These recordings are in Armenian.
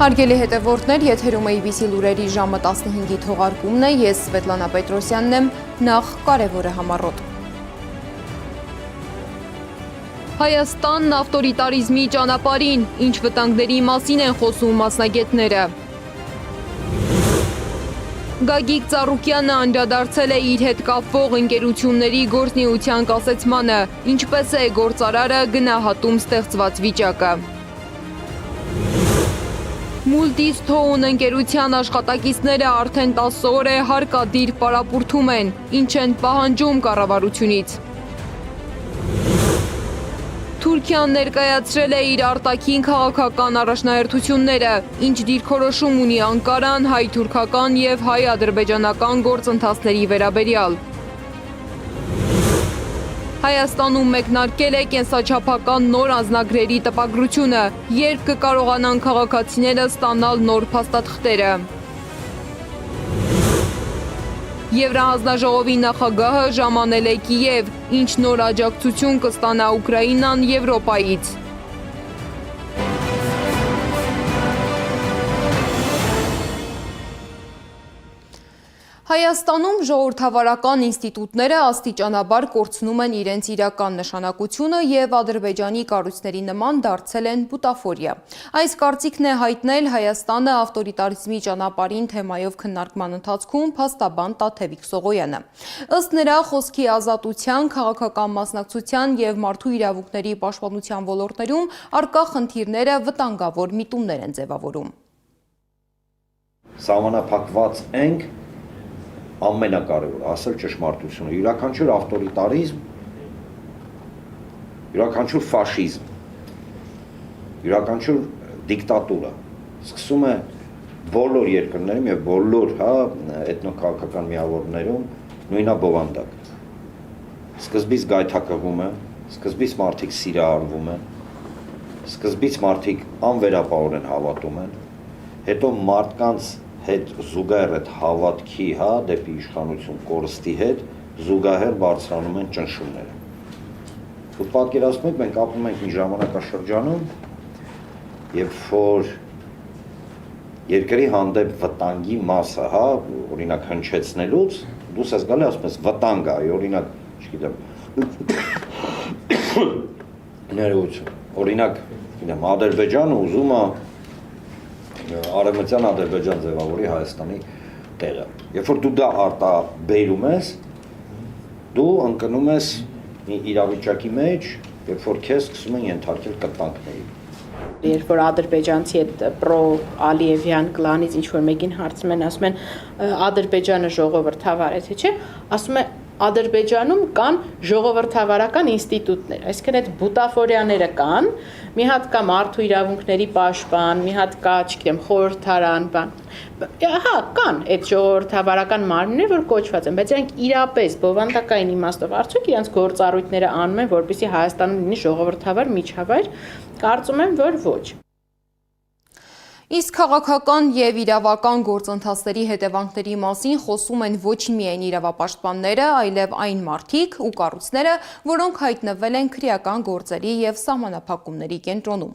Հարգելի հետևորդներ, եթերում է IBC լուրերի ժամը 15-ի թողարկումն է, ես Սվետլանա Պետրոսյանն եմ, նախ կարևորը համառոտ։ Հայաստանն ավտորիտարիզմի ճանապարհին, ինչ վտանգների մասին են խոսում մասնագետները։ Գագիկ Ծառուկյանը անդրադարձել է իր հետ կապվող ընկերությունների գործունեության կասեցմանը, ինչպես է գործարարը գնահատում ստեղծված վիճակը։ Multistone ընկերության աշխատակիցները արդեն 10 օր է հարկադիր պարապուրդում են, ինչ են պահանջում կառավարությունից։ Թուրքիան ներկայացրել է իր արտաքին քաղաքական առաջնահերթությունները, ինչ դիրքորոշում ունի Անկարան հայ-թուրքական և հայ-ադրբեջանական գործընթացների վերաբերյալ։ Հայաստանում մեկնարկել է կենսաչափական նոր անձնագրերի տպագրությունը, երբ կկարողանան քաղաքացիները ստանալ նոր փաստաթղթերը։ Եվրահանձնաժողովի նախագահը ժամանել է Կիև, ինչ նոր աջակցություն կստանա Ուկրաինան Եվրոպայից։ Հայաստանում ժողովրդավարական ինստիտուտները աստիճանաբար կորցնում են իրենց իրական նշանակությունը և Ադրբեջանի կառույցների նման դարձել են բուտաֆորիա։ Այս կարծիքն է հայտնել Հայաստանը ավտորիտարիզմի ճանապարհին թեմայով քննարկման ընթացքում փաստաբան Տաթևիկ Սողոյանը։ Ըստ նրա, խոսքի ազատության, քաղաքական մասնակցության և մարդու իրավունքների պաշտպանության ոլորտներում առկա խնդիրները վտանգավոր միտումներ են ձևավորում։ Սահմանափակված ենք ամենակարևոր ասել ճշմարտությունը, յուրաքանչյուր ավտորիտարիզմ, յուրաքանչյուր ֆաշիզմ, յուրաքանչյուր դիկտատուրա սկսում է բոլոր երկրներում և բոլոր էթնոքաղաքական միավորներում նույնաբովանդակ։ Սկզբից գայթակղում է, սկզբից մարդիկ սիրահարվում են, սկզբից մարդիկ անվերապահորեն հավատում են, հետո մարդկանց հետ զուգահեռ այդ հավատքի դեպի իշխանություն կորստի հետ զուգահեռ բարձրանում են ճնշումները։ Ու պատկերացնում եք, մենք ապրում ենք մի ժամանակաշրջանում, երբ որ երկրի հանդեպ վտանգի մասը, օրինակ հնչեցնելուց, դուս ես գալի ասում ես վտանգ է, օրինակ, չգիտեմ, ներողություն, օրինակ, գիտեմ, Ադրբեջանը ուզում է Արևմտյան Ադրբեջան ձևավորի Հայաստանի տեղը։ Երբ որ դու դա արտաբերում ես, դու ընկնում ես մի իրավիճակի մեջ, երբ որ քեզ սկսում են ենթարկել կտանքների։ Երբ որ ադրբեջանցի այդ պրո-ալիևյան կլանից ինչ-որ մեկին հարցում են, ասում են Ադրբեջանը ժողովրդավար է, թե չէ, ասում է Ադրբեջանում կան ժողովրդավարական ինստիտուտներ, այսինքն այդ բուտաֆորիաները կան, մի հատ կա մարդու իրավունքների պաշտպան, մի հատ կա, չգիտեմ, խորհրդարան, կան այդ ժողովրդավարական մարմիններ, որ կոչված են, բայց իրենք իրապես բովանդակային իմաստով արդյոք իրենց գործառույթները անում են, որպեսզի Հայաստանում լինի ժողովրդավար միջավայր, կարծում եմ, որ ոչ։ Իսկ քաղաքական և իրավական գործընթացների հետևանքների մասին խոսում են ոչ միայն իրավապաշտպանները, այլև այն մարդիկ ու կառույցները, որոնք հայտնվել են քրեական գործերի և սահմանափակումների կենտրոնում։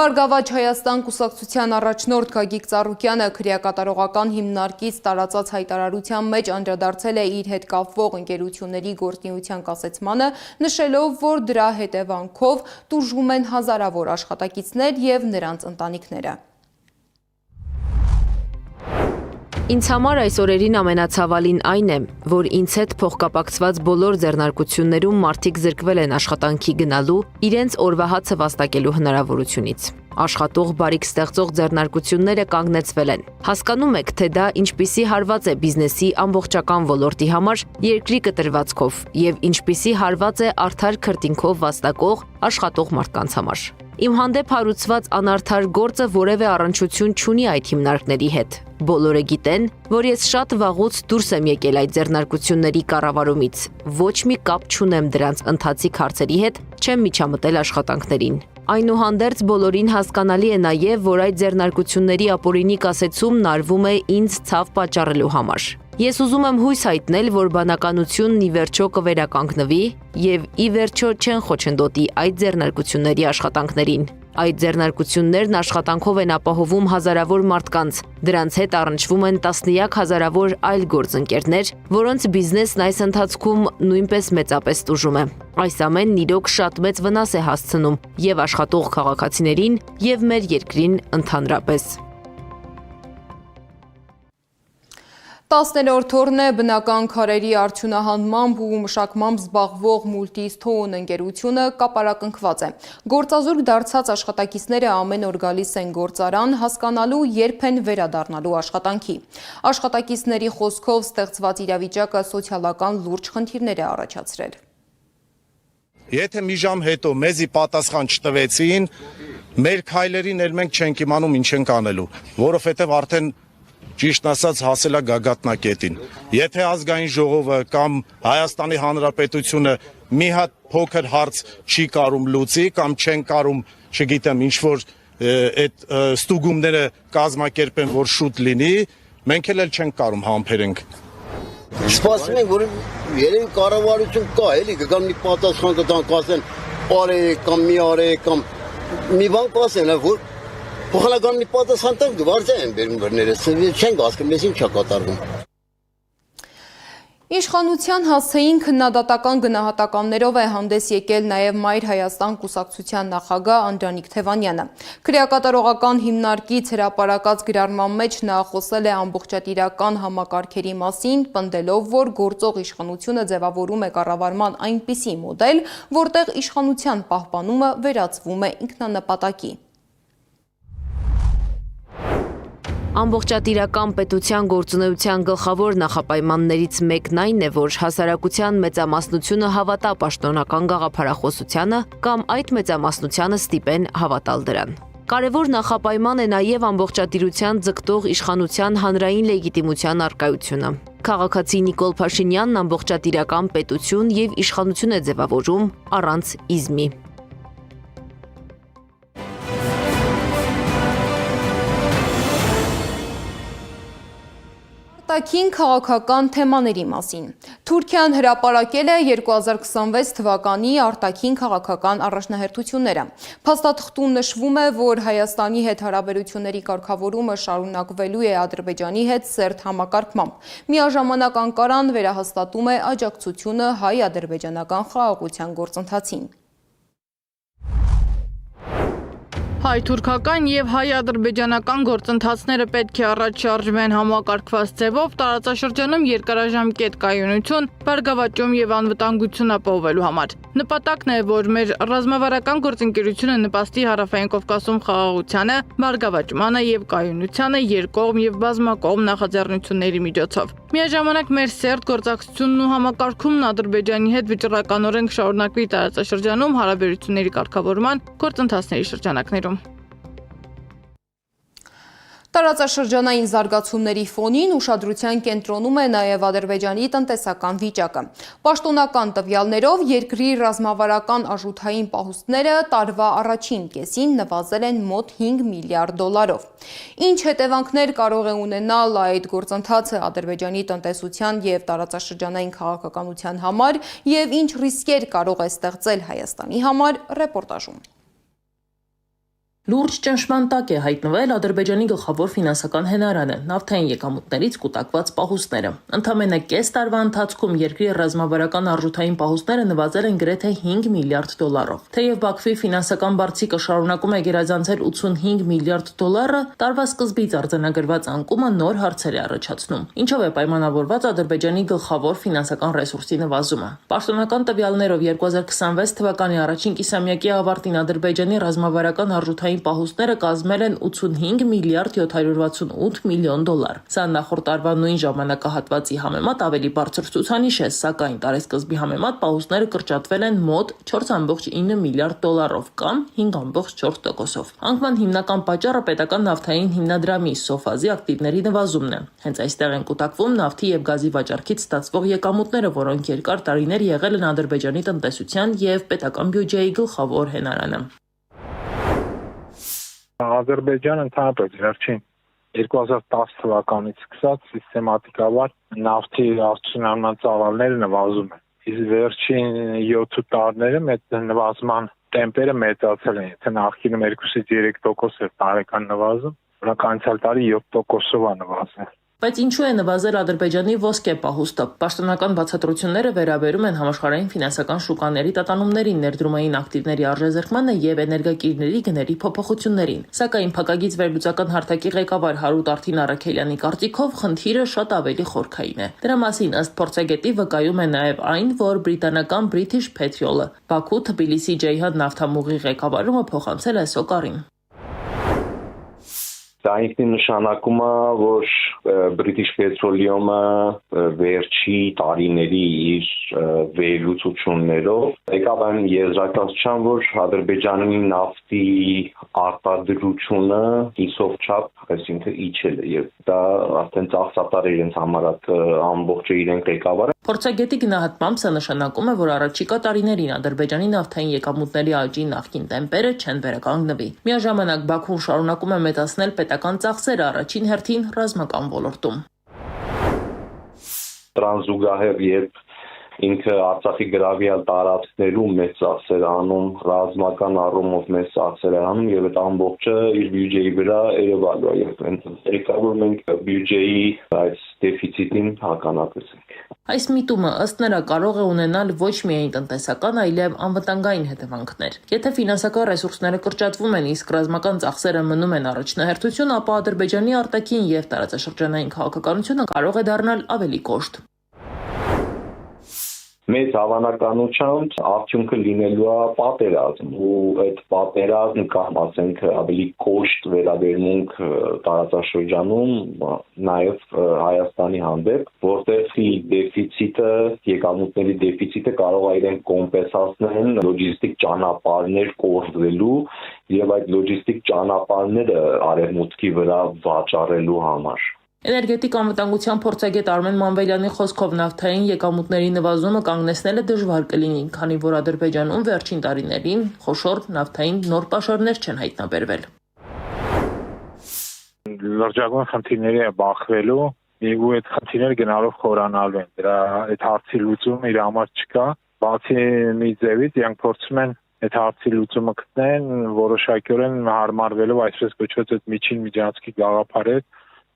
Բարգավաճ Հայաստան կուսակցության առաջնորդ Գագիկ Ծառուկյանը քրեակատարողական հիմնարկից տարածած հայտարարության մեջ անդրադարձել է իր հետ կապվող ընկերությունների գործունեության կասեցմանը, նշելով, որ դրա հետևանքով տուժում են հազարավոր աշխատակիցներ և նրանց ընտանիքները։ Ինձ համար այս օրերին ամենացավալին այն է, որ ինձ հետ փոխկապակցված բոլոր ձեռնարկություններում մարդիկ զրկվել են աշխատանքի գնալու, իրենց օրվա հացը վաստակելու հնարավորությունից։ Աշխատող բարիք ստեղծող ձեռնարկությունները կանգնեցվել են։ Հասկանում եք, թե դա ինչպիսի հարված է բիզնեսի ամբողջական ոլորտի համար երկրի կտրվածքով և ինչպիսի հարված է արդար քրտինքով վաստակող աշխատող մարդկանց համար։ Իմ հանդեպ հարուցված անարդար գործը որևէ առնչություն չունի այդ հիմնարկների հետ։ Բոլորը գիտեն, որ ես շատ վաղուց դուրս եմ եկել այդ ձեռնարկությունների կառավարումից, ոչ մի կապ չունեմ դրանց ընթացիկ հարցերի հետ, չեմ միջամտել աշխատանքներին։ Այնուհանդերձ բոլորին հասկանալի է նաև, որ այդ ձեռնարկությունների ապօրինի կասեցումն արվում է ինձ ցավ պատճառելու համար։ Ես ուզում եմ հույս հայտնել, որ բանականությունն ի վերջո կվերականգնվի և ի վերջո չեն խոչընդոտի այդ ձեռնարկությունների աշխատանքներին։ Այդ ձեռնարկություններն աշխատանքով են ապահովում հազարավոր մարդկանց, դրանց հետ առնչվում են տասնյակ հազարավոր այլ գործընկերներ, որոնց բիզնեսն այս ընթացքում նույնպես մեծապես տուժում է։ Այս ամենն իրոք շատ մեծ վնաս է հասցնում եւ աշխատող քաղաքացիներին, եւ մեր երկրին ընդհանրապես։ 10-րդ օրն է բնական քարերի արդյունահանմամբ ու մշակմամբ զբաղվող Multistone ընկերությունը կապարակնքված է։ Գործազուրկ դարձած աշխատակիցները ամեն օր գալիս են գործարան հասկանալու երբ են վերադառնալու աշխատանքի։ Աշխատակիցների խոսքով ստեղծված իրավիճակը սոցիալական լուրջ խնդիրներ է առաջացրել։ Եթե մի ժամ հետո մեզի պատասխան չտվեցին, մեր քայլերին էլ մենք չենք իմանում ինչ ենք անելու, որովհետև արդեն ճիշտ ասած հասել է գագաթնակետին։ Եթե ազգային ժողովը կամ Հայաստանի Հանրապետությունը մի հատ փոքր հարց չի կարում լուծի կամ չեն կարում, չգիտեմ, ինչ որ այդ ստուգումները կազմակերպեն, որ շուտ լինի, մենք էլ չենք կարում համբերենք։ Սպասում ենք, որ երևի կառավարություն կա, էլի կգան մի պատասխան կտան, կասեն արեք կամ մի արեք կամ մի բան կասեն, որ փոխանական մի պատասխան տան գվարձա են բերում բրները, չենք ասում, ես ինչ է կատարվում։ Իշխանության հասցեին քննադատական գնահատականներով է հանդես եկել նաև Մայր Հայաստան կուսակցության նախագահ Անդրանիկ Թևանյանը։ Քրեակատարողական հիմնարկից հրապարակած գրառման մեջ նա խոսել է ամբողջատիրական համակարգերի մասին, պնդելով, որ գործող իշխանությունը ձևավորում է կառավարման այնպիսի մոդել, որտեղ իշխանության պահպանումը վերածվում է ինքնանպատակի։ Ամբողջատիրական պետության գործունեության գլխավոր նախապայմաններից մեկն այն է, որ հասարակության մեծամասնությունը հավատա պաշտոնական գաղափարախոսությանը կամ այդ մեծամասնությանը ստիպեն հավատալ դրան։ Կարևոր նախապայման է նաև ամբողջատիրության ձգտող իշխանության հանրային լեգիտիմության առկայությունը։ Քաղաքացի Նիկոլ Փաշինյանն ամբողջատիրական պետություն եւ իշխանություն է ձևավորում առանց իզմի։ Արտաքին քաղաքական թեմաների մասին։ Թուրքիան հրապարակել է 2026 թվականի արտաքին քաղաքական առաջնահերթությունները։ Փաստաթղթում նշվում է, որ Հայաստանի հետ հարաբերությունների կարգավորումը շարունակվելու է Ադրբեջանի հետ սերտ համակարգմամբ։ Միաժամանակ Անկարան վերահաստատում է աջակցությունը հայ-ադրբեջանական խաղաղության գործընթացին։ Հայ-թուրքական եւ հայ-ադրբեջանական գործընթացները պետք է առաջ շարժվեն համակարգված ձևով տարածաշրջանում երկարաժամկետ կայունություն, բարգավաճում եւ անվտանգություն ապահովելու համար։ Նպատակն է, որ մեր ռազմավարական գործընկերությունը նպաստի Հարավային Կովկասում խաղաղությանը, բարգավաճմանը եւ կայունությանը երկկողմ եւ բազմակողմ նախաձեռնությունների միջոցով։ Միաժամանակ մեր սերտ գործակցությունն ու համակարգումն Ադրբեջանի հետ վճռականորեն կշարունակվի տարածաշրջանում հարաբերությունների կարգավորման գործընթացների շրջանակներում։ Տարածաշրջանային զարգացումների ֆոնին ուշադրության կենտրոնում է նաև Ադրբեջանի տնտեսական վիճակը։ Պաշտոնական տվյալներով երկրի ռազմավարական արժութային պահուստները տարվա առաջին կեսին նվազել են մոտ 5 միլիարդ դոլարով։ Ինչ հետևանքներ կարող է ունենալ այդ գործընթացը Ադրբեջանի տնտեսության եւ տարածաշրջանային քաղաքականության համար եւ ինչ ռիսկեր կարող է ստեղծել Հայաստանի համար, ռեպորտաժում։ Լուրջ ճնշման տակ է հայտնվել Ադրբեջանի գլխավոր ֆինանսական հենարանը՝ նավթային եկամուտներից կուտակված պահուստները։ Ընդամենը կես տարվա ընթացքում երկրի ռազմավարական արժութային պահուստները նվազել են գրեթե 5 միլիարդ դոլարով։ Թեև Բաքվի ֆինանսական բարձիկը շարունակում է գերազանցել 85 միլիարդ դոլարը, տարվա սկզբից արձանագրված անկումը նոր հարցեր է առաջացնում, ինչով է պայմանավորված Ադրբեջանի գլխավոր ֆինանսական ռեսուրսի նվազումը։ Պաշտոնական տվյալներով 2026 թվականի առաջին կիսամյակի ավարտին Ադրբեջանի ռազմավարական արժութային պահուստները կազմել են 85 միլիարդ 768 միլիոն դոլար։ Սա նախորդ տարվա նույն ժամանակահատվածի համեմատ ավելի բարձր ցուցանիշ է, սակայն տարեսկզբի համեմատ պահուստները կրճատվել են մոտ 4.9 միլիարդ դոլարով կամ 5.4%-ով։ Անկման հիմնական պատճառը պետական նավթային հիմնադրամի Սոֆազի ակտիվների նվազումն է։ Հենց այստեղ են կուտակվում նավթի եւ գազի վաճառքից ստացվող եկամուտները, որոնք երկար տարիներ եղել են Ադրբեջանի տնտեսության եւ պետական բյուջեի գլխավոր հենարանը։ Ադրբեջանը ընդհանրապես վերջին 2010 թվականից սկսած սիստեմատիկաբար նավթի արդյունահանման ծավալները նվազում են։ Իսկ վերջին 7 տարիներում այդ նվազման տեմպերը մեծացել են, եթե նախկինում 2-ից 3% էր տարեկան նվազում, որոնք անցյալ տարի 7%-ով է նվազել։ Բայց ինչու է նվազել Ադրբեջանի ոսկե պահուստը։ Պաշտոնական բացատրությունները վերաբերում են համաշխարհային ֆինանսական շուկաների տատանումներին, ներդրումային ակտիվների արժեզրկմանը եւ էներգակիրների գների փոփոխություններին։ Սակայն փակագից վերլուծական հարթակի ղեկավար Հարութ Արտին Արաքելյանի կարծիքով խնդիրը շատ ավելի խորքային է։ Դրա մասին ըստ փորձագետի վկայում է նաեւ այն, որ բրիտանական British Petrol-ը Բաքու Թբիլիսի Ջեյհադ նավթամուղի ղեկավարումը փոխանցել է Սոկարին։ Դա ինքնին նշանակում է, որ British Petroleum-ը վերջի տարիների իր վերլուծություններով եկավ այն եզրակացության, որ Ադրբեջանի նավթի արտադրությունը հիսով չափ, այսինքն իջել է եւ դա արդեն ծախսատար է իրենց համար ամբողջը իրենք ղեկավարը։ Փորձագետի գնահատմամբ սա նշանակում է, որ առաջիկա տարիներին Ադրբեջանի նավթային եկամուտների աճի նախկին տեմպերը չեն վերականգնվի։ Միաժամանակ Բաքուն շարունակում է մեծացնել պետական ծախսերը առաջին հերթին ռազմական ոլորտում։ Տրանզուգահեռ երբ ինքը Արցախի գրավյալ տարածքներում մեծ ծախսեր անում, ռազմական առումով մեծ ծախսեր անում եւ այդ ամբողջը իր բյուջեի վրա երևալու է եւ այնտեղ որ մենք բյուջեի այս դեֆիցիտին հականատեսենք։ Այս միտումը ըստ նրա կարող է ունենալ ոչ միայն տնտեսական, այլև անվտանգային հետևանքներ։ Եթե ֆինանսական ռեսուրսները կրճատվում են, իսկ ռազմական ծախսերը մնում են առաջնահերթություն, ապա Ադրբեջանի արտաքին եւ տարածաշրջանային քաղաքականությունը կարող է դառնալ ավելի կոշտ։ Մեծ հավանականությամբ արդյունքը լինելու է պատերազմ ու այդ պատերազմը կամ ասենք ավելի կոշտ վերաբերմունք տարածաշրջանում նաև Հայաստանի հանդեպ, որտեղ դեֆիցիտը, եկամուտների դեֆիցիտը կարող է իրեն կոմպենսացնել լոջիստիկ ճանապարհներ կորզելու եւ այդ լոջիստիկ ճանապարհները արևմուտքի վրա վաճառելու համար։ Էներգետիկ անվտանգության փորձագետ Արմեն Մանվելյանի խոսքով նավթային եկամուտների նվազումը կանգնեցնելը դժվար կլինի, քանի որ Ադրբեջանում վերջին տարիներին խոշոր նավթային նոր պաշարներ չեն հայտնաբերվել։ Լրջագույն խնդիրների է բախվելու եւ այդ խնդիրները գնալով խորանալու են։ Դրա այդ հարցի լուծումը իր համար չկա, բացի մի ձևից իրանք փորձում են այդ հարցի լուծումը գտնեն որոշակիորեն հարմարվելով այսպես կոչված այդ միջին միջանցքի գաղափարը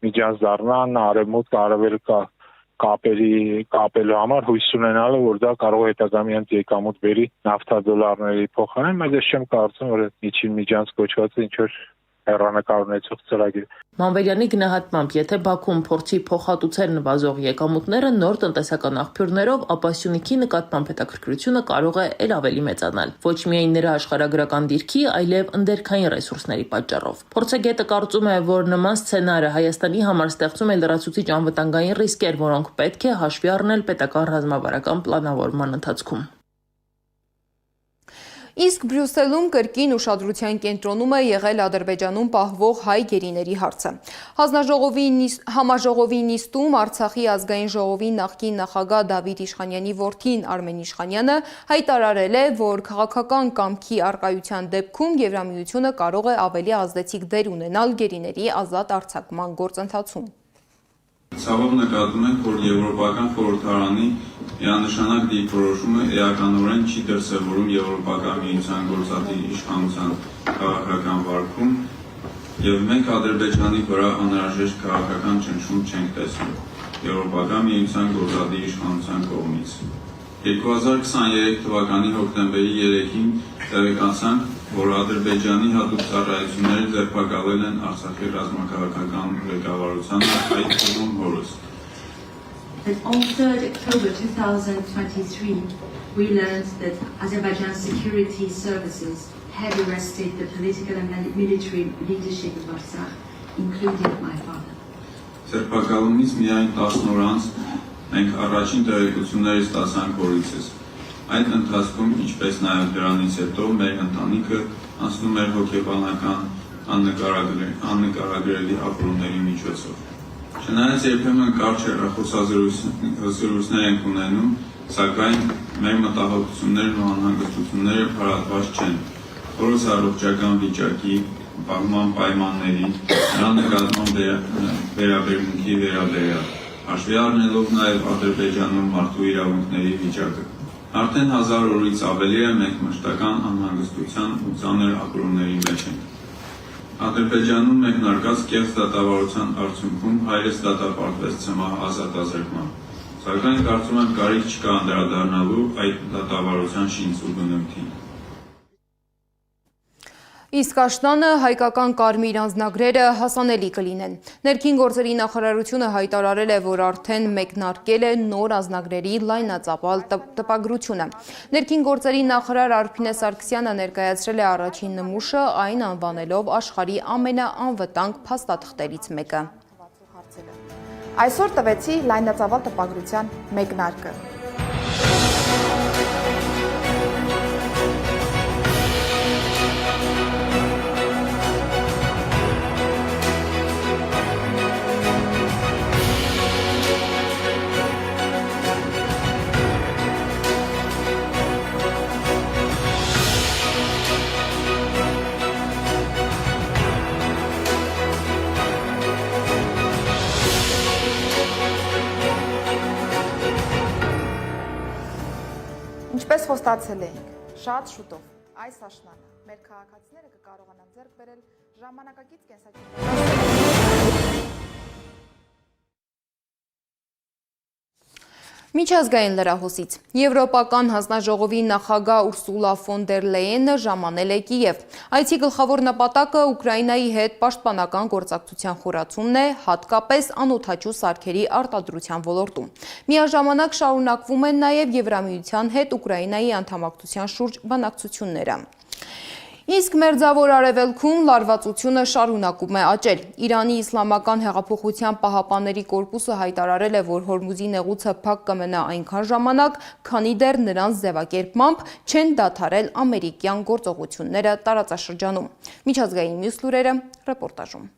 միջանց դառնան արևմուտք արևելք կապելու համար հույս ունենալը, որ դա կարող է հետագամյանց եկամուտ բերի նավթադոլարների փոխարեն, բայց ես չեմ կարծում, որ միջին միջանց կոչվածը ինչ-որ հեռանկար ունեցող ծրագիր։ Մանվելյանի գնահատմամբ, եթե Բաքուն փորձի փոխհատուցել նվազող եկամուտները նոր տնտեսական աղբյուրներով, ապա Սյունիքի նկատմամբ հետաքրքրությունը կարող է ել ավելի մեծանալ, ոչ միայն նրա աշխարհագրական դիրքի, այլև ընդերքային ռեսուրսների պատճառով։ Փորձագետը կարծում է, որ նման սցենարը Հայաստանի համար ստեղծում է լրացուցիչ անվտանգային ռիսկեր, որոնք պետք է հաշվի առնել պետական ռազմավարական պլանավորման ընթացքում։ Իսկ Բրյուսելում կրկին ուշադրության կենտրոնում է եղել Ադրբեջանում պահվող հայ գերիների հարցը։ Համաժողովի նիստում Արցախի ազգային ժողովի նախկին նախագահ Դավիթ Իշխանյանի որդին Արմեն Իշխանյանը հայտարարել է, որ քաղաքական կամքի առկայության դեպքում Եվրամիությունը կարող է ավելի ազդեցիկ դեր ունենալ գերիների ազատ արձակման գործընթացում։ Ցավոք նկատում ենք, որ Եվրոպական խորհրդարանի միանշանակ դիրքորոշումը էականորեն չի դրսևորում Եվրոպական միության գործադիր իշխանության քաղաքական վարքում եւ մենք Ադրբեջանի վրա անհրաժեշտ քաղաքական ճնշում չենք տեսնում Եվրոպական միության գործադիր իշխանության կողմից։ 2023 թվականի հոկտեմբերի 3-ին տեղեկացանք, որ Ադրբեջանի հատուկ ծառայությունները ձերբակալել են Արցախի ռազմաքաղաքական ղեկավարությանը, այդ թվում հորս։ On 3rd October 2023, we learned that Azerbaijan security services had arrested the political and military leadership of Artsakh, including my father. Ձերբակալումից միայն 10 օր անց մենք առաջին տեղեկությունները ստացանք հորիցս։ Այդ ընթացքում, ինչպես նաև դրանից հետո, մեր ընտանիքը անցնում էր հոգեբանական աննկարագրելի ապրումների միջոցով։ Չնայած երբեմն կարճ հեռախոսազրույցներ ենք ունենում, սակայն մեր մտահոգություններն ու անհանգստությունները փարատված չեն։ Հորս առողջական վիճակի, պահման պայմանների, նրա նկատմամբ վերաբերմունքի վերաբերյալ, հաշվի առնելով նաև Ադրբեջանում մարդու իրավունքների վիճակը։ Արդեն 1000 օրից ավելի է մենք մշտական անհանգստության ու ծանր ապրումների մեջ ենք։ Ադրբեջանում մեկնարկած կեղծ դատավարության արդյունքում հայրս դատապարտվեց ցմահ ազատազրկման։ Սակայն կարծում եմ կարիք չկա անդրադառնալու այդ դատավարության շինց ու բնույթին։ Իսկ աշնանը հայկական կարմիր անձնագրերը հասանելի կլինեն։ Ներքին գործերի նախարարությունը հայտարարել է, որ արդեն մեկնարկել է նոր անձնագրերի լայնածավալ տպագրությունը։ Ներքին գործերի նախարար Արփինե Սարգսյանը ներկայացրել է առաջին նմուշը, այն անվանելով աշխարհի ամենաանվտանգ փաստաթղթերից մեկը։ Այսօր տվեցի լայնածավալ տպագրության մեկնարկը։ Ինչպես խոստացել էինք, շատ շուտով այս աշնանը մեր քաղաքացիները կկարողանան ձեռք բերել ժամանակակից կենսաճյուղական Միջազգային լրահոսից Եվրոպական հանձնաժողովի նախագահ Ուրսուլա ֆոն դեր Լեյենը ժամանել է Կիև։ Այցի գլխավոր նպատակը Ուկրաինայի հետ պաշտպանական գործակցության խորացումն է, հատկապես անօդաչու սարքերի արտադրության ոլորտում։ Միաժամանակ շարունակվում են նաև Եվրամիության հետ Ուկրաինայի անդամակցության շուրջ բանակցությունները։ Իսկ Մերձավոր Արևելքում լարվածությունը շարունակում է աճել։ Իրանի Իսլամական հեղափոխության պահապանների կորպուսը հայտարարել է, որ Հորմուզի նեղուցը փակ կմնա այնքան ժամանակ, քանի դեռ նրանց ձևակերպմամբ չեն դադարել ամերիկյան գործողությունները տարածաշրջանում։ Միջազգային մյուս լուրերը ռեպորտաժում։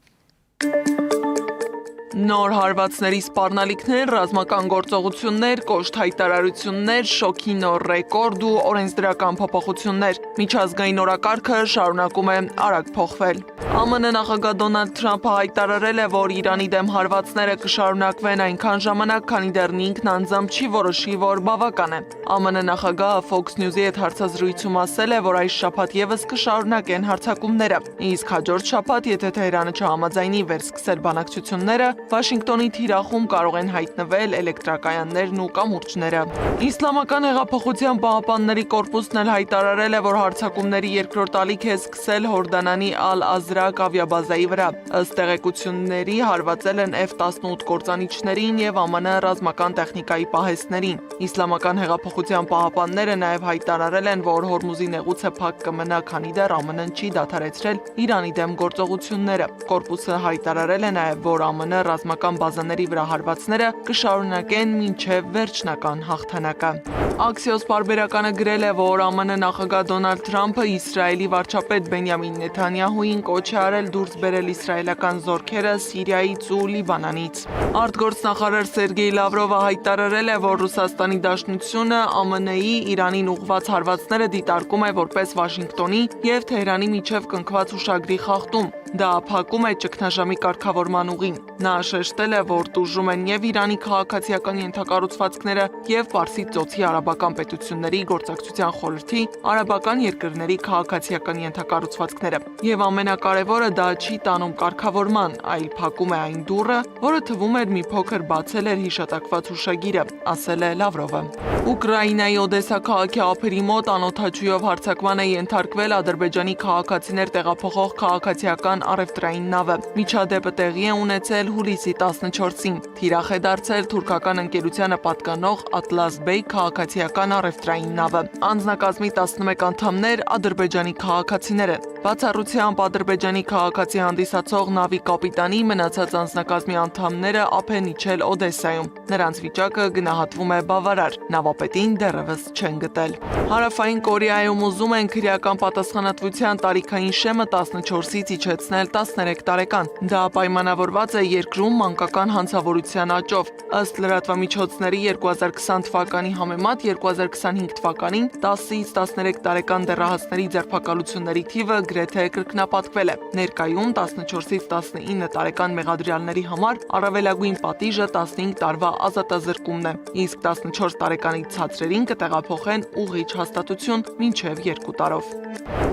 Նոր հարվածների սպառնալիքներ, ռազմական գործողություններ, կոշտ հայտարարություններ, շոկի նոր ռեկորդ ու օրենսդրական փոփոխություններ։ Միջազգային օրակարգը շարունակում է արագ փոխվել։ ԱՄՆ նախագահ Դոնալդ Թրամփը հայտարարել է, որ Իրանի դեմ հարվածները կշարունակվեն այնքան ժամանակ, քանի դեռ ինքն անձամբ չի որոշի, որ բավական է։ ԱՄՆ նախագահը Fox News-ի հետ հարցազրույցում ասել է, որ այս շաբաթ եւս կշարունակեն հարձակումները։ Իսկ հաջորդ շաբաթ, եթե Թեհրանը չհամաձայնի վերսկսել բանակցությունները, Վաշինգտոնի թիրախում կարող են հայտնվել էլեկտրակայաններն ու կամուրջները։ Իսլամական հեղափոխության պահապանների կորպուսն էլ հայտարարել է, որ հարձակումների երկրորդ ալիք է սկսել Հորդանանի Ալ-Ազրակ ավիաբազայի վրա։ Ըստ տեղեկությունների հարվածել են F-18 կործանիչներին եւ ԱՄՆ ռազմական տեխնիկայի պահեստներին։ Իսլամական հեղափոխության պահապանները նաև հայտարարել են, որ Հորմուզի նեղուցը փակ կմնա, քանի դեռ ԱՄՆ-ն չի դադարեցրել Իրանի դեմ գործողությունները։ Կորպուսը հայտարարել է նաև, որ ԱՄՆ ռազմական բազաների վրա հարվածները կշարունակեն մինչև վերջնական հաղթանակը։ Axios պարբերականը գրել է, որ ԱՄՆ նախագահ Դոնալդ Թրամփը Իսրայելի վարչապետ Բենյամին Նեթանյահուին կոչ է արել դուրս բերել իսրայելական զորքերը Սիրիայից ու Լիբանանից։ Արտգործնախարար Սերգեյ Լավրովը հայտարարել է, որ Ռուսաստանի Դաշնությունը ԱՄՆ-ի Իրանին ուղղված հարվածները դիտարկում է որպես Վաշինգտոնի եւ Թեհրանի միջև կնքված հուշագրի խախտում։ Դա փակում է ճգնաժամի կարգավորման ուղին։ Նա շեշտել է, որ տուժում են եւ Իրանի քաղաքացիական ենթակառուցվածքները եւ Պարսից ծոցի արաբական պետությունների գործակցության խորհրդի արաբական երկրների քաղաքացիական ենթակառուցվածքները։ Եվ ամենակարևորը դա չի տանում կարգավորման, այլ փակում է այն դուռը, որը թվում էր մի փոքր բացել էր հիշատակված հուշագիրը, ասել է Լավրովը։ Ուկրաինայի Օդեսա քաղաքի ափերի մոտ անօդաչուով հարձակման է ենթարկվել Ադրբեջանի քաղաքացիներ տեղափոխող քաղաքացիական առևտրային նավը։ Միջադեպը տեղի է ունեցել հուլիսի 14-ին։ Թիրախ է դարձել թուրքական ընկերությանը պատկանող Atlas Bay քաղաքացիական առևտրային նավը։ Անձնակազմի 11 անդամներ ադրբեջանի քաղաքացիներ են։ Բացառությամբ Ադրբեջանի քաղաքացի հանդիսացող նավի կապիտանի մնացած անձնակազմի անդամները ափ են իջել Օդեսայում։ Նրանց վիճակը գնահատվում է բավարար։ Նավապետին դեռևս չեն գտել։ Հարավային Կորեայում ուզում են քրեական պատասխանատվության տարիքային շեմը 14-ից իջեցնել 13 տարեկան։ Դա պայմանավորված է երկրում մանկական հանցավորության աճով։ Ըստ լրատվամիջոցների 2020 թվականի համեմատ 2025 թվականին 10-ից 13 տարեկան դեռահասների ձերբակալությունների թիվը գրեթե կրկնապատկվել է։ Ներկայում 14-ից 19 տարեկան մեղադրյալների համար առավելագույն պատիժը 15 տարվա ազատազրկումն է, իսկ 14 տարեկանից ցածրերին կտեղափոխեն ուղիչ հաստատություն մինչև 2 տարով։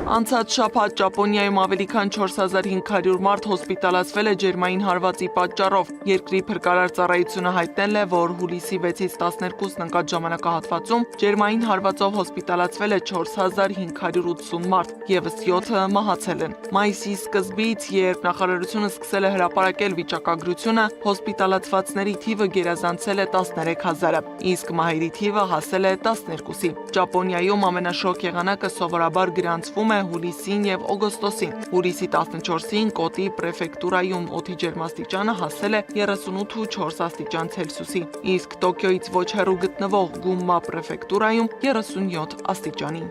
Անցած շաբաթ Ճապոնիայում ավելի քան 4500 մարդ հոսպիտալացվել է ջերմային հարվածի պատճառով։ Երկրի փրկարար ծառայությունը հայտնել է, որ հուլիսի 6-ից 12-ն ընկած ժամանակահատվածում ջերմային հարվածով հոսպիտալացվել է 4580 մարդ, եւս 7-ը մահացել են։ Մայիսի սկզբից, երբ նախարարությունը սկսել է հրապարակել վիճակագրությունը, հոսպիտալացվածների թիվը գերազանցել է 13000-ը, իսկ մահերի թիվը հասել է 12-ի։ Ճապոնիայում ամենաշոգ եղանակը սովորաբար գրանցվում է հուլիսին եւ օգոստոսին։ Հուլիսի 14-ին Կոտի պրեֆեկտուրայում օդի ջերմաստիճանը հասել է 38.4 աստիճան Ցելսիուսի, իսկ Տոկիոյից ոչ հեռու գտնվող Գումմա պրեֆեկտուրայում 37 աստիճանի։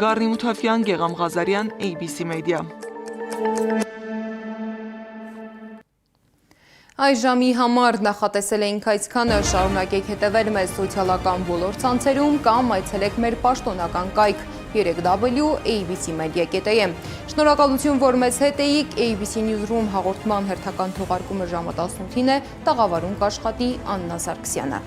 Գառնի Մութաֆյան, Գեգամ Ղազարյան, ABC Media։ Այս ժամի համար նախատեսել էինք այսքանը, շարունակեք հետևել մեզ սոցիալական բոլոր ցանցերում կամ այցելեք մեր պաշտոնական կայք 3w.abcmedia.am։ Շնորհակալություն, որ մեզ հետ էիք։ ABC Newsroom հաղորդման հերթական թողարկումը ժամը 18-ին է, տաղավարում կաշխատի Աննա Սարգսյանը։